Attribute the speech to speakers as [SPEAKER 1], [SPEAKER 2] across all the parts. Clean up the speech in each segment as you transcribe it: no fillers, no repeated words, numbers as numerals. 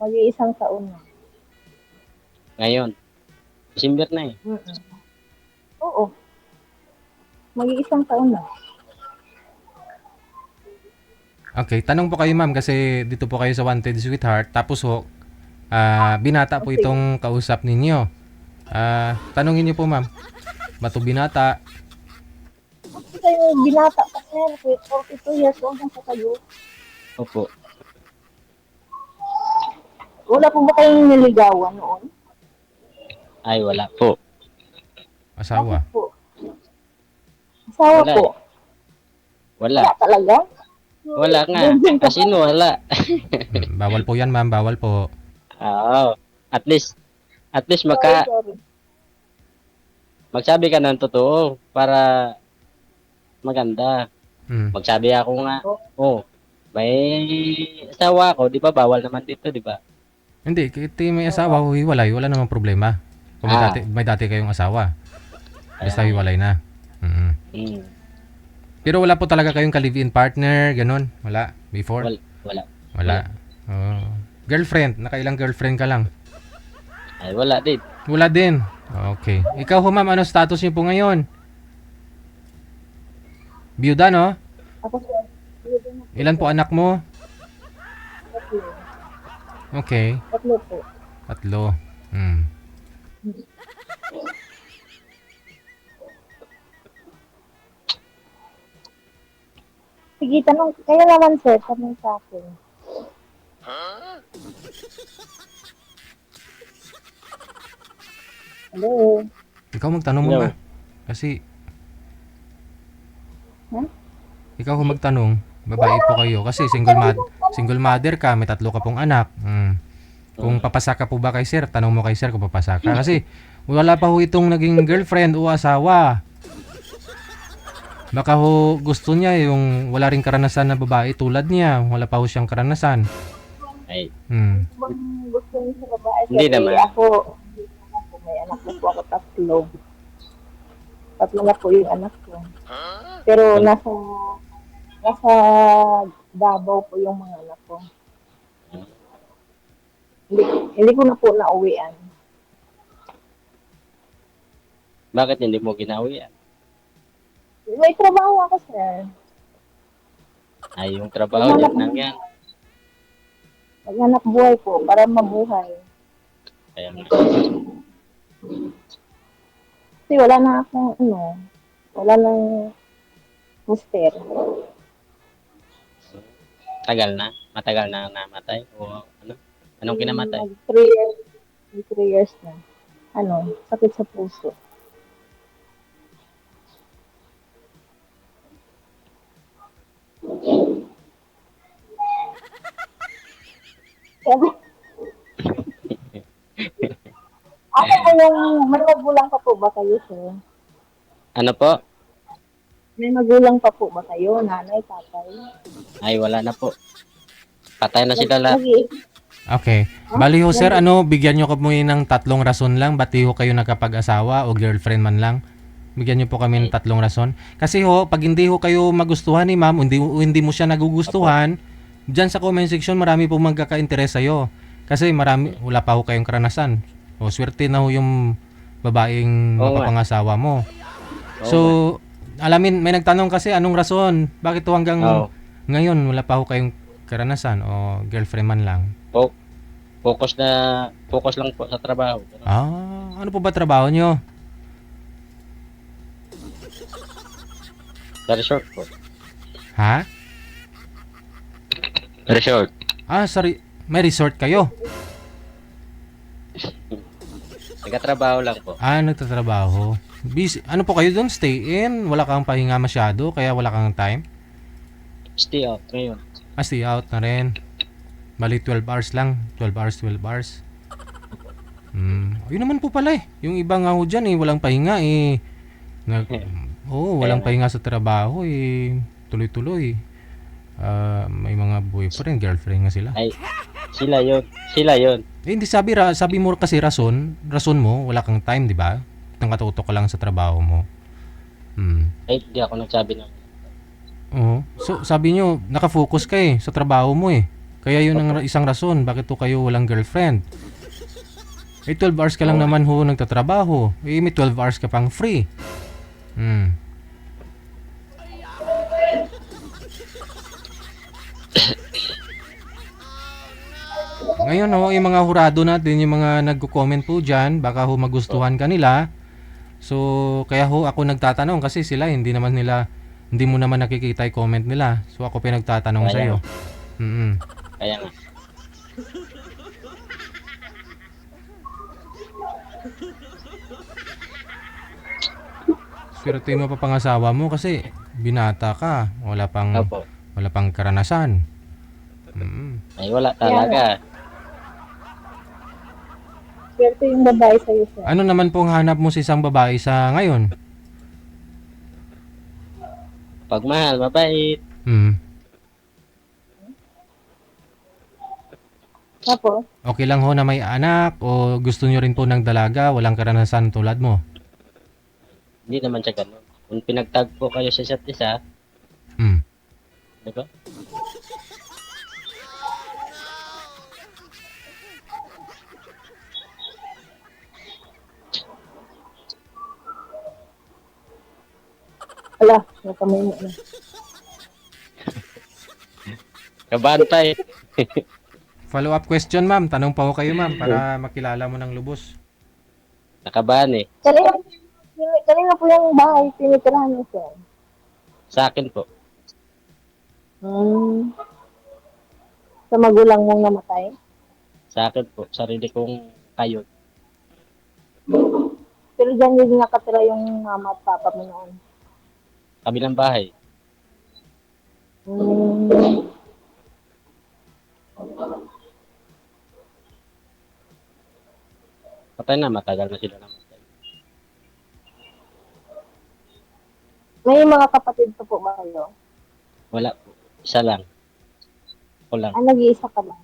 [SPEAKER 1] Mag-iisang taon na.
[SPEAKER 2] Ngayon, December na eh.
[SPEAKER 1] Mm. Oo, mag-iisang taon na.
[SPEAKER 3] Okay, tanong po kayo ma'am kasi dito po kayo sa Wanted Sweetheart. Tapos ho, binata po
[SPEAKER 1] Okay.
[SPEAKER 3] itong kausap ninyo. Tanongin niyo po ma'am. Bato binata?
[SPEAKER 1] Kasi kayo binata pa sir, 42 years old na sa kayo.
[SPEAKER 2] Opo.
[SPEAKER 1] Wala po ba kayong niligawan noon?
[SPEAKER 2] Ay, wala po.
[SPEAKER 1] Bakit
[SPEAKER 3] Asawa?
[SPEAKER 1] po? Asawa
[SPEAKER 2] Wala
[SPEAKER 1] po?
[SPEAKER 2] eh. Wala.
[SPEAKER 1] Wala talaga?
[SPEAKER 2] Wala nga.
[SPEAKER 1] Virgin ka
[SPEAKER 2] Kasi no, wala.
[SPEAKER 3] Bawal po yan ma'am, bawal po.
[SPEAKER 2] Oo. At least
[SPEAKER 1] Sorry, sorry.
[SPEAKER 2] magsabi ka ng totoo para maganda.
[SPEAKER 3] Mm.
[SPEAKER 2] Magsabi ako nga, oh, may asawa ako, di ba? Bawal naman dito, di ba?
[SPEAKER 3] Hindi, kiti may asawa, hiwalay, wala namang problema. Kung may dati kayong asawa, basta
[SPEAKER 2] Kaya,
[SPEAKER 3] hiwalay na. Mm.
[SPEAKER 2] mm,
[SPEAKER 3] Pero wala po talaga kayong ka-live-in partner, ganun? Wala? Before?
[SPEAKER 2] wala.
[SPEAKER 3] Wala. Oh. Girlfriend, nakailang girlfriend ka lang?
[SPEAKER 2] Ay, wala din.
[SPEAKER 3] Wala din. Okay. Ikaw ho ma'am, ano status niyo po ngayon? Biyuda, no?
[SPEAKER 1] Ako sir,
[SPEAKER 3] Ilan po anak mo?
[SPEAKER 1] tatlo.
[SPEAKER 3] Okay.
[SPEAKER 1] Tatlo po.
[SPEAKER 3] 3. Hmm.
[SPEAKER 1] Sige, tanong, kaya naman sir, tanong sa akin. Hello?
[SPEAKER 3] Ikaw magtanong mo
[SPEAKER 2] Hello.
[SPEAKER 3] ba? Kasi
[SPEAKER 1] Huh?
[SPEAKER 3] ikaw ho magtanong, babae po kayo kasi single mother ka, may 3 ka pong anak. Kung papasa ka po ba kay sir, tanong mo kay sir kung papasa ka kasi wala pa ho itong naging girlfriend o asawa. Baka ho gusto niya yung wala ring karanasan na babae tulad niya, wala pa ho siyang karanasan.
[SPEAKER 2] Ay,
[SPEAKER 1] Bang gusto niyo sa babae?
[SPEAKER 2] Hindi
[SPEAKER 1] Kasi
[SPEAKER 2] naman.
[SPEAKER 1] ako, may anak na po ako 3. 3 na po yung anak ko. Pero nasa Davao po yung mga anak ko. Hindi, hindi ko na po nauwian.
[SPEAKER 2] bakit hindi mo ginawi yan?
[SPEAKER 1] May trabaho ako, sir.
[SPEAKER 2] Ay, yung trabaho, yan lang yan.
[SPEAKER 1] Maghanap buhay po para mabuhay.
[SPEAKER 2] Kaya nga.
[SPEAKER 1] Kasi wala na akong wala nang mister.
[SPEAKER 2] Matagal na namatay o ano? Anong kinamatay?
[SPEAKER 1] 3 years, 3 years na. Sakit sa puso. Ako po may magulang pa po ba kayo, sir?
[SPEAKER 2] Ano po?
[SPEAKER 1] May magulang pa po ba kayo? Nanay, tatay?
[SPEAKER 2] Ay, wala na po. Patay na sila lahat.
[SPEAKER 3] Okay. Bali ho sir, bigyan nyo kami ng 3 rason lang, ba't di ho kayo nakapag-asawa o girlfriend man lang? Bigyan nyo po kami ng 3 rason. Kasi ho, pag hindi ho kayo magustuhan ni ma'am, hindi mo siya nagugustuhan, dyan sa comment section marami po magkaka-interest sa'yo. Kasi wala pa ho kayong karanasan. O swerte na ho yung babaeng
[SPEAKER 2] Oo nga.
[SPEAKER 3] mapapangasawa mo.
[SPEAKER 2] Oo
[SPEAKER 3] So, alamin, may nagtanong kasi anong rason? Bakit ho hanggang
[SPEAKER 2] Oo.
[SPEAKER 3] ngayon wala pa ho kayong karanasan o girlfriend man lang?
[SPEAKER 2] Focus lang po sa trabaho.
[SPEAKER 3] Ano po ba trabaho nyo?
[SPEAKER 2] Sa resort po.
[SPEAKER 3] Ha?
[SPEAKER 2] Resort.
[SPEAKER 3] Sorry. May resort kayo?
[SPEAKER 2] Nagkatrabaho lang po.
[SPEAKER 3] Nagtatrabaho. Busy. Ano po kayo doon? Stay in? Wala kang pahinga masyado? Kaya wala kang time?
[SPEAKER 2] Stay out ngayon.
[SPEAKER 3] Stay out na rin. Bali 12 hours lang. 12 hours, 12 hours. Yun naman po pala eh. Yung iba nga ho dyan walang pahinga eh. Walang pahinga sa trabaho eh. Tuloy-tuloy. May mga boyfriend, girlfriend nga sila.
[SPEAKER 2] Ay, sila yun.
[SPEAKER 3] Hindi sabi mo kasi rason mo, wala kang time, di ba? Nakatutok ka lang sa trabaho mo.
[SPEAKER 2] Ay, di ako nagsabi ng
[SPEAKER 3] So, sabi nyo, nakafocus ka sa trabaho mo eh. Kaya yun ang isang rason bakit ho kayo walang girlfriend. 12 hours ka lang naman ho nagtatrabaho. May 12 hours ka pang free. Ngayon ho, yung mga hurado natin, yung mga nagko-comment po dyan, baka ho magustuhan kanila. So, kaya ho ako nagtatanong kasi sila hindi mo naman nakikita yung comment nila. So, ako pinagtatanong
[SPEAKER 2] Kaya
[SPEAKER 3] sa'yo.
[SPEAKER 2] Kaya nga.
[SPEAKER 3] Swerte mo pa pangasawa mo kasi binata ka.
[SPEAKER 2] Opo.
[SPEAKER 3] Wala pang karanasan.
[SPEAKER 2] Ay, wala talaga.
[SPEAKER 1] Swerte yung babae sa'yo, sir.
[SPEAKER 3] Ano naman pong hanap mo sa isang babae sa ngayon?
[SPEAKER 2] Pagmahal, mabait.
[SPEAKER 1] Tapos,
[SPEAKER 3] Okay lang ho na may anak o gusto nyo rin po ng dalaga, walang karanasan tulad mo?
[SPEAKER 2] Hindi naman siya ganun. Kung pinagtagpo kayo sa isa't isa, di ba?
[SPEAKER 1] ala, nakamay mo na.
[SPEAKER 2] Kabantay.
[SPEAKER 3] Follow up question ma'am, tanong pa ho kayo ma'am para makilala mo ng lubos.
[SPEAKER 2] Nakabahan eh.
[SPEAKER 1] Kanina po yung bahay, tinitirahan niyo, sir.
[SPEAKER 2] Sa akin po.
[SPEAKER 1] Sa magulang mong namatay.
[SPEAKER 2] Sa akin po. Sarili kong kayod.
[SPEAKER 1] Pero dyan yung nakatira yung mama at papa mo noon.
[SPEAKER 2] Kabilang bahay. Patay na, matagal na sila namatay.
[SPEAKER 1] May mga kapatid pa po ba kayo?
[SPEAKER 2] Wala po. Isa lang. Ako lang.
[SPEAKER 1] Nag-iisa ka lang.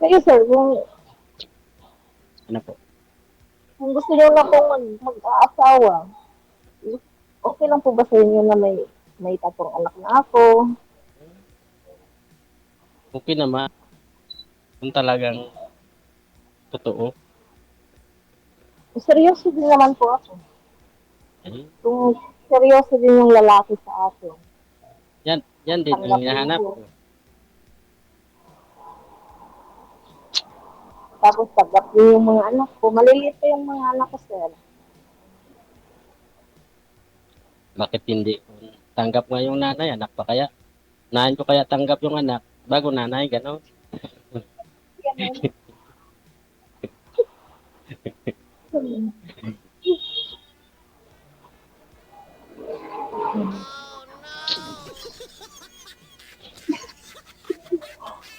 [SPEAKER 1] Kayo, sir,
[SPEAKER 2] Ano po?
[SPEAKER 1] kung gusto niyo na pong mag-aasawa, okay lang po ba sa inyo na may tatong anak na ako?
[SPEAKER 2] Okay naman. Kung talagang totoo.
[SPEAKER 1] Seryoso din naman po ako.
[SPEAKER 2] Eh,
[SPEAKER 1] Kung seryoso din yung lalaki sa akin.
[SPEAKER 2] yan din ang hinahanap ko.
[SPEAKER 1] Tapos tagap din yung mga anak ko. Maliliit pa yung mga anak ko, sir.
[SPEAKER 2] Bakit hindi? Kung tanggap nga yung nanay, anak pa kaya? Nahin ko kaya tanggap yung anak bago nanay, gano'n.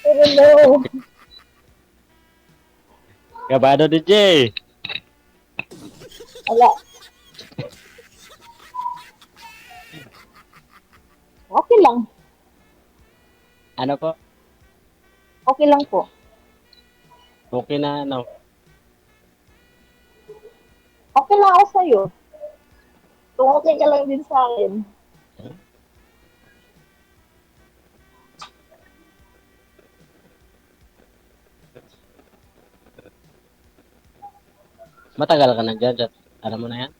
[SPEAKER 1] Pero no.
[SPEAKER 2] Kabado DJ.
[SPEAKER 1] Wala. Okay lang.
[SPEAKER 2] Ano po?
[SPEAKER 1] Okay lang po.
[SPEAKER 2] Okay na ano?
[SPEAKER 1] Okay lang ako sa'yo. Kung okay ka lang din sa akin.
[SPEAKER 2] Matagal ka na dyan. Alam mo na yan?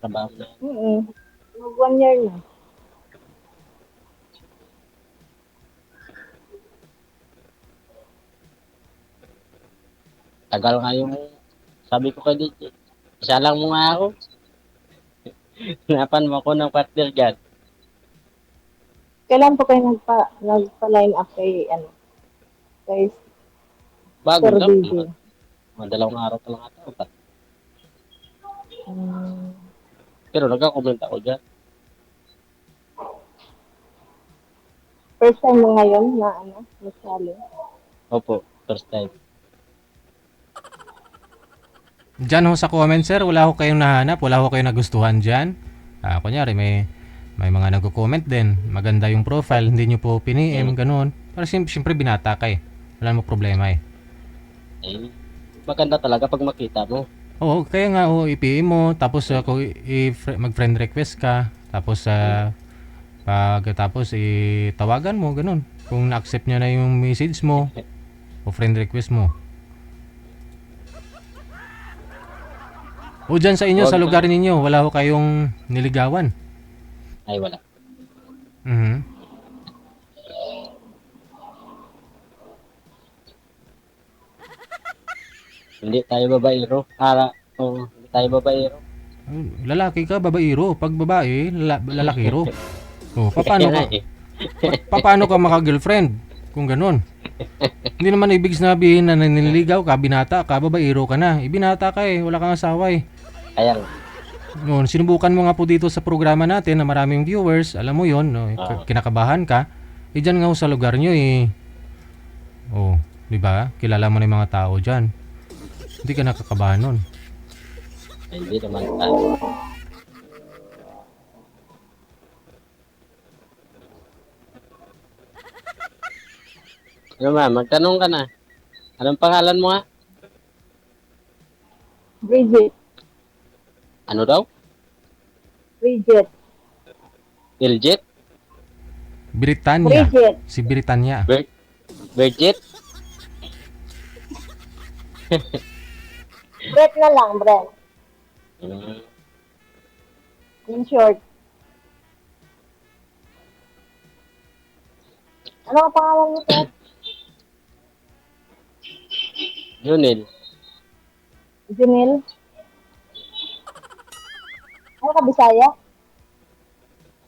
[SPEAKER 2] Trabaho na yan.
[SPEAKER 1] Mag 1 year na.
[SPEAKER 2] Tagal nga yung sabi ko kay DJ. Isa lang mo nga ako. Hanapan mo ako ng partner dyan.
[SPEAKER 1] Kailan po kayo nagpa-line up kay
[SPEAKER 2] Bago
[SPEAKER 1] Sir
[SPEAKER 2] lang.
[SPEAKER 1] DJ?
[SPEAKER 2] Mga 2 araw pa lang ata.
[SPEAKER 1] Hmm.
[SPEAKER 2] Pero nagka-comment ako dyan.
[SPEAKER 1] First time mo ngayon na nasali?
[SPEAKER 2] Opo, first time.
[SPEAKER 3] Diyan ho sa comment sir, wala ho kayong nahanap, wala ho kayong nagustuhan dyan. Kunyari may mga nagko-comment din, maganda yung profile, hindi nyo po pini-em, ganun. Pero siyempre binata ka eh. Wala mo problema eh.
[SPEAKER 2] Eh, maganda talaga pag makita mo.
[SPEAKER 3] Oo, kaya nga, i-PM mo, tapos kung mag-friend request ka, tapos pagkatapos tawagan mo, ganun. Kung na-accept niya na yung message mo o friend request mo. O dyan sa inyo,
[SPEAKER 2] Huwag
[SPEAKER 3] sa
[SPEAKER 2] ka.
[SPEAKER 3] lugar ninyo, wala ho kayong niligawan.
[SPEAKER 2] Ay, wala.
[SPEAKER 3] Mhm.
[SPEAKER 2] Hindi tayo babaero. Hindi tayo babaero.
[SPEAKER 3] Lalaki ka, babaero. Pag babae, lalakiro. O,
[SPEAKER 2] Kaya nga eh.
[SPEAKER 3] paano ka maka-girlfriend? Kung ganun. Hindi naman ibig sabihin na nililigaw ka, binata ka, babaero ka na. Ibinata ka eh, wala kang asawa eh.
[SPEAKER 2] Kaya nga.
[SPEAKER 3] Noon, sinubukan mo nga po dito sa programa natin na maraming viewers, alam mo yon, no?
[SPEAKER 2] Oo.
[SPEAKER 3] Kinakabahan ka. Diyan nga ho sa lugar nyo eh. Oh, di ba? Kilala mo na yung mga tao diyan. Hindi ka nakakabahan nun.
[SPEAKER 2] Ay, hindi naman tayo. Ano ma'am, magtanong ka na. Anong pangalan mo nga?
[SPEAKER 1] Bridget.
[SPEAKER 2] Ano daw?
[SPEAKER 1] Bridget.
[SPEAKER 2] Iljet?
[SPEAKER 3] Britanya.
[SPEAKER 1] Bridget.
[SPEAKER 3] Si Britanya.
[SPEAKER 2] Bridget?
[SPEAKER 1] Brett na lang, Brett.
[SPEAKER 2] Hmm.
[SPEAKER 1] In short. Ano ang pangalan mo, Brett?
[SPEAKER 2] Junil.
[SPEAKER 1] Junil? Ano ka, Bisaya?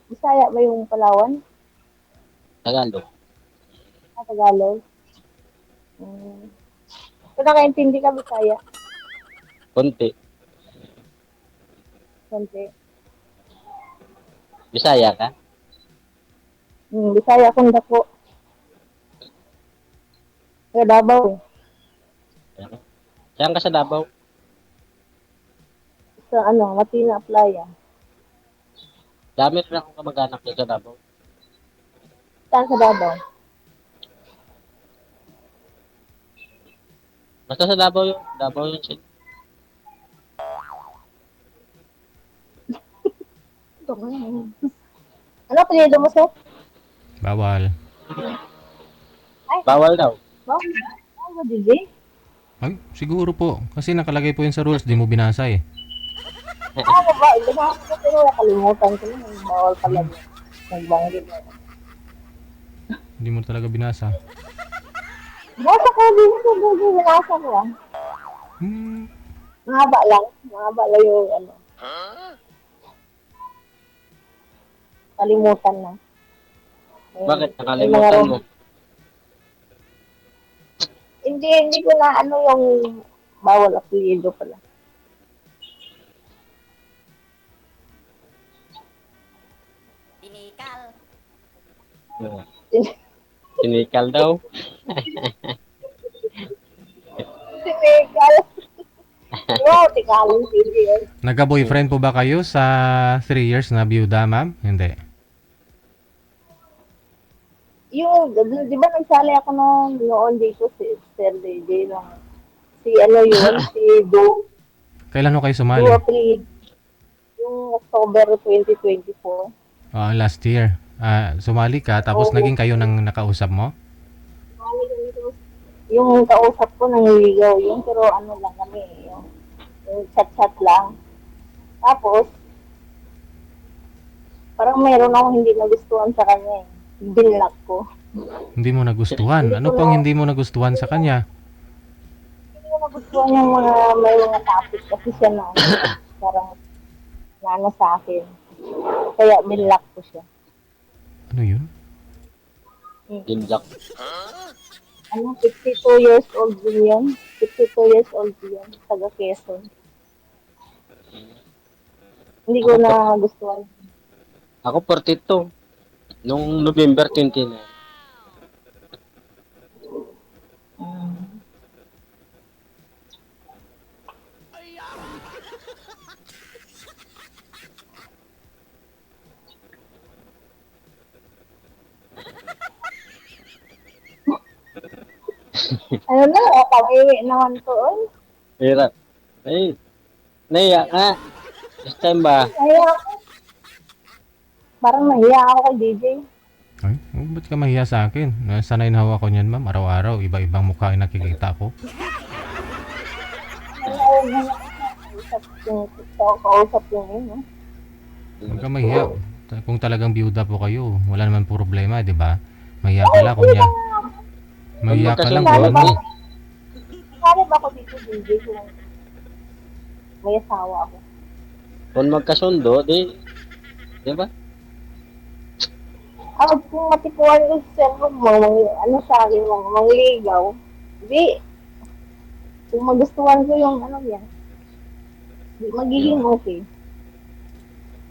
[SPEAKER 1] Bisaya ba yung Palawan?
[SPEAKER 2] Tagalog.
[SPEAKER 1] Tagalog? Hmm. Kung nakaintindi ka, Bisaya?
[SPEAKER 2] Konti.
[SPEAKER 1] Konti.
[SPEAKER 2] Bisaya ka?
[SPEAKER 1] Bisaya kung dako. Sa Davao eh.
[SPEAKER 2] Saan ka sa Davao?
[SPEAKER 1] Sa Matina Playa.
[SPEAKER 2] Dami rin akong kamag-anak dyan sa Davao.
[SPEAKER 1] Saan sa Davao?
[SPEAKER 2] Basta sa Davao yun. Davao yun siya.
[SPEAKER 1] Ano apelyido mo, sir?
[SPEAKER 3] Bawal.
[SPEAKER 1] Ay,
[SPEAKER 2] Bawal daw.
[SPEAKER 1] ano, DJ?
[SPEAKER 3] Ay, siguro po. Kasi nakalagay po yun sa rules, di mo binasa eh.
[SPEAKER 1] Ano ba? Ibinasa ko pero nakalimutan ko na. Bawal pala yun. Nagbanggit na.
[SPEAKER 3] Hindi mo talaga binasa.
[SPEAKER 1] Basta ko din ito, DJ. Binasa ko ah.
[SPEAKER 3] Hmm.
[SPEAKER 1] Mahaba lang. Mahaba lang yung kalimutan na.
[SPEAKER 2] Bakit?
[SPEAKER 1] May mga
[SPEAKER 2] Nakalimutan mo.
[SPEAKER 1] Hindi ko na yung bawal apelyido pala.
[SPEAKER 2] Sinikal daw.
[SPEAKER 1] Tikal. Wow, tikalong hindi yun.
[SPEAKER 3] Nagka-boyfriend po ba kayo sa 3 years na byuda, ma'am? Hindi.
[SPEAKER 1] Yung, di ba nagsali ako noon dito si Sir DJ lang. Si si
[SPEAKER 3] Kailan ho kayo
[SPEAKER 1] Do
[SPEAKER 3] sumali?
[SPEAKER 1] apelyido. Yung October 2024.
[SPEAKER 3] Last year. Sumali ka, tapos
[SPEAKER 1] Oo.
[SPEAKER 3] naging kayo ng nakausap mo?
[SPEAKER 1] Yung kausap ko nangliligaw yun, pero lang kami, yung chat-chat lang. Tapos, parang meron akong hindi nagustuhan sa kanya eh. Binlock ko.
[SPEAKER 3] Hindi mo nagustuhan. Ano pang hindi mo nagustuhan sa kanya?
[SPEAKER 1] Hindi ko nagustuhan yung may mga topic kasi siya na parang nano sa akin. Kaya binlock ko siya.
[SPEAKER 3] Ano yun?
[SPEAKER 2] Ginlock.
[SPEAKER 1] 52 years old din yan. 52 years old din yan. Taga Quezon. Hindi ko na gustuhan.
[SPEAKER 2] Ako 42. Nung November 29.
[SPEAKER 1] Ano na, kawiwi naman to. Oy.
[SPEAKER 2] Hirap. Ay, Naiya ka. This time ba?
[SPEAKER 1] Nahiya ako. Parang nahiya ako kay DJ.
[SPEAKER 3] Ay, ba't ka mahiya sa akin? Sanay na hawa ko niyan, ma'am. Araw-araw, iba-ibang mukha yung nakikita ko.
[SPEAKER 1] Nahiya kausap yung no?
[SPEAKER 3] Huwag ka mahiya. Kung talagang biyuda po kayo, wala naman po problema, di ba? Mahiya ka lang, kunya. Mahiya ka lang,
[SPEAKER 2] Magkasundo,
[SPEAKER 3] ano?
[SPEAKER 1] Sali ba ako dito, DJ, kung may asawa ako?
[SPEAKER 2] Kung magkasundo, di ba?
[SPEAKER 1] Kung matikuhan ko sa cellphone mo, ano sa akin, mangligaw, di, kung magustuhan ko yung ano yan, di magiging okay.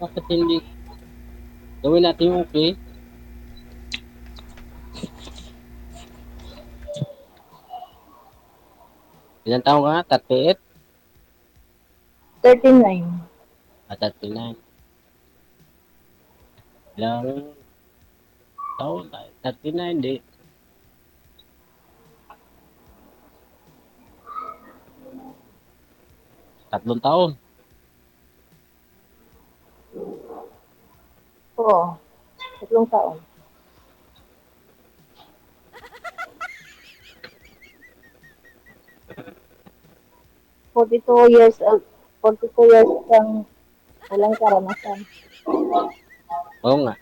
[SPEAKER 2] Bakit hindi? Gawin natin yung okay. Ilan taong ka? 38?
[SPEAKER 1] 39.
[SPEAKER 2] 39. Ilang taon tayo? 39, di. Tatlong taon.
[SPEAKER 1] Oo, 3 taon. Years old, 42 years kang walang karanasan.
[SPEAKER 2] Oo nga.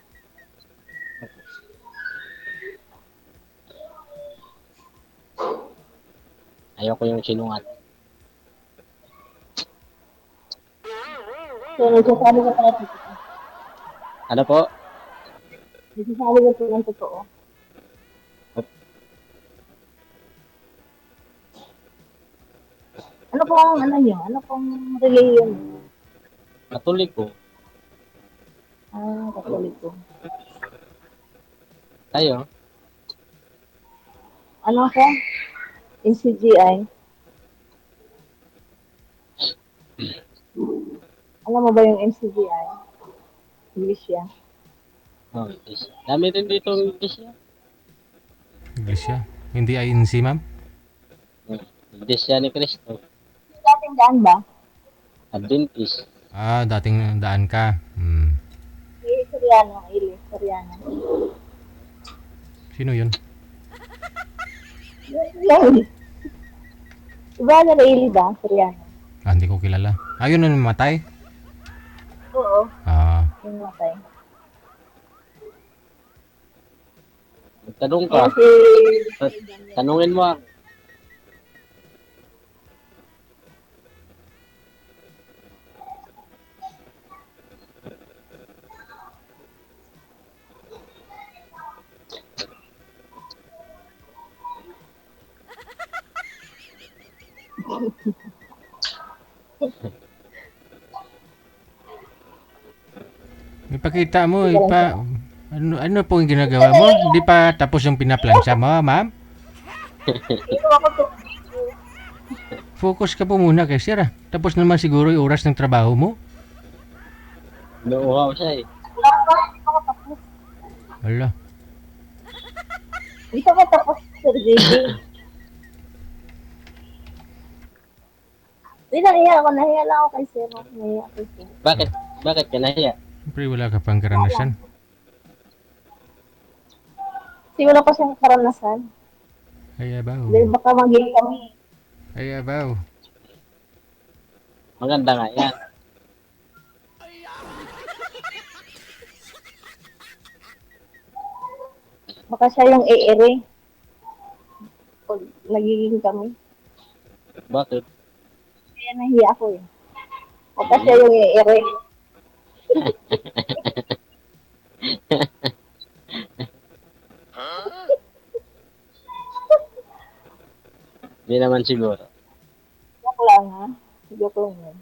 [SPEAKER 2] Ayoko yung sinungat.
[SPEAKER 1] So, nagsasabi ka pa ng totoo.
[SPEAKER 2] Ano po?
[SPEAKER 1] Nagsasabi ka pa ng totoo. Ano pong ano nyo? Ano pong religion?
[SPEAKER 2] Katoliko.
[SPEAKER 1] Katoliko.
[SPEAKER 2] Tayo.
[SPEAKER 1] Ano po? NCGI. Alam mo ba yung NCGI? English yan.
[SPEAKER 2] Oh, English. Dami din dito ang English yan.
[SPEAKER 3] Iglesia. Hindi INC, ma'am?
[SPEAKER 2] English yan ni Cristo.
[SPEAKER 1] Dating daan ba?
[SPEAKER 2] Adventist.
[SPEAKER 3] Dating daan ka.
[SPEAKER 1] Si Soriano, Ili. Soriano.
[SPEAKER 3] Sino yun?
[SPEAKER 1] Yan. Diba na Ili ba? Soriano.
[SPEAKER 3] Hindi ko kilala. Ayun na namatay?
[SPEAKER 1] Oo. Yung matay.
[SPEAKER 2] Magtanong ka.
[SPEAKER 1] Kaya si...
[SPEAKER 2] Tanungin mo ako.
[SPEAKER 3] Ipakita mo, ano po yung ginagawa mo? Hindi pa tapos yung pinaplansya mo, ma'am?
[SPEAKER 1] Dito ako to.
[SPEAKER 3] Focus ka po muna kay sir. Tapos naman siguro yung oras ng trabaho mo.
[SPEAKER 2] Nauuhaw siya eh.
[SPEAKER 1] Wala pa. Dito ako tapos.
[SPEAKER 3] Wala.
[SPEAKER 1] Dito ako tapos, Sir JJ. Hindi, nahiya ako. Nahiya lang ako kay Sir. Nahiya kay Sir.
[SPEAKER 2] Bakit? Bakit ka nahiya?
[SPEAKER 3] Siyempre wala ka pang karanasan.
[SPEAKER 1] Kasi wala pa siyang karanasan.
[SPEAKER 3] Ay, abaw.
[SPEAKER 1] Dahil baka maging kami.
[SPEAKER 3] Ay, abaw.
[SPEAKER 2] Maganda nga yan.
[SPEAKER 1] Baka siya yung e-ere. Pag nagiging kami.
[SPEAKER 2] Bakit?
[SPEAKER 1] Kaya nahiya ako eh. Baka siya yung e-ere.
[SPEAKER 2] Hindi naman siguro.
[SPEAKER 1] Joke lang ha. Joke lang yun.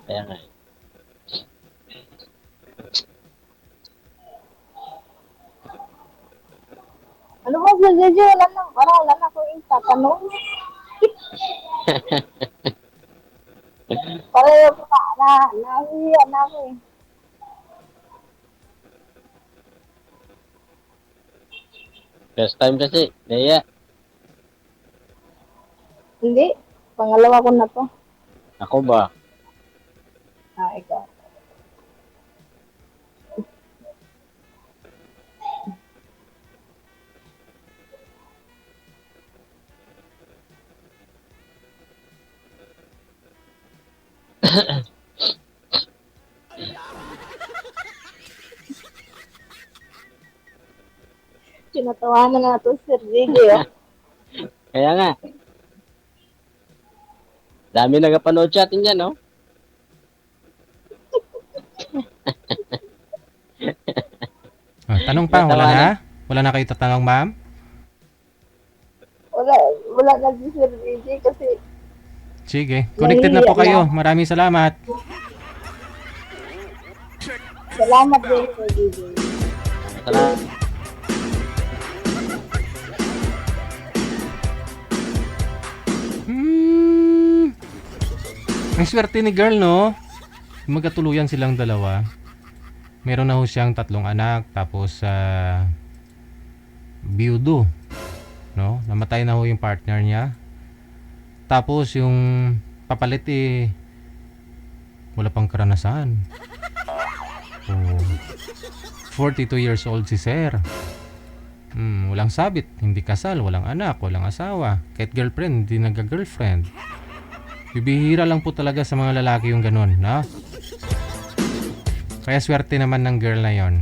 [SPEAKER 2] Kaya nga eh.
[SPEAKER 1] Ano ba Sir JJ? Wala na akong tatanong. Pareho ko nahiya na ako eh.
[SPEAKER 2] First time kasi. Nahiya.
[SPEAKER 1] Hindi. Pangalawa ko na to.
[SPEAKER 2] Ako ba?
[SPEAKER 1] Ikaw. Tinatawanan na natin si Ricky.
[SPEAKER 2] Kaya nga, dami nagapanood sa atin yan, no?
[SPEAKER 3] Tanong pa, wala na? Wala na kayo tatanong, ma'am?
[SPEAKER 1] Wala na si Sir Ricky kasi
[SPEAKER 3] Sige, connected na po kayo. Maraming salamat.
[SPEAKER 1] salamat din Sir Ricky.
[SPEAKER 2] Salamat.
[SPEAKER 3] Ang swerte ni girl, no? Magkatuluyan silang dalawa. Meron na ho siyang 3 anak, tapos biyudo, no? Namatay na ho yung partner niya. Tapos yung papalit wala pang karanasan. Oh. 42 years old si Sir. Walang sabit, hindi kasal, walang anak, walang asawa. Kahit girlfriend, hindi nagka-girlfriend. Bibihira lang po talaga sa mga lalaki yung ganun, no? Kaya swerte naman ng girl na yon.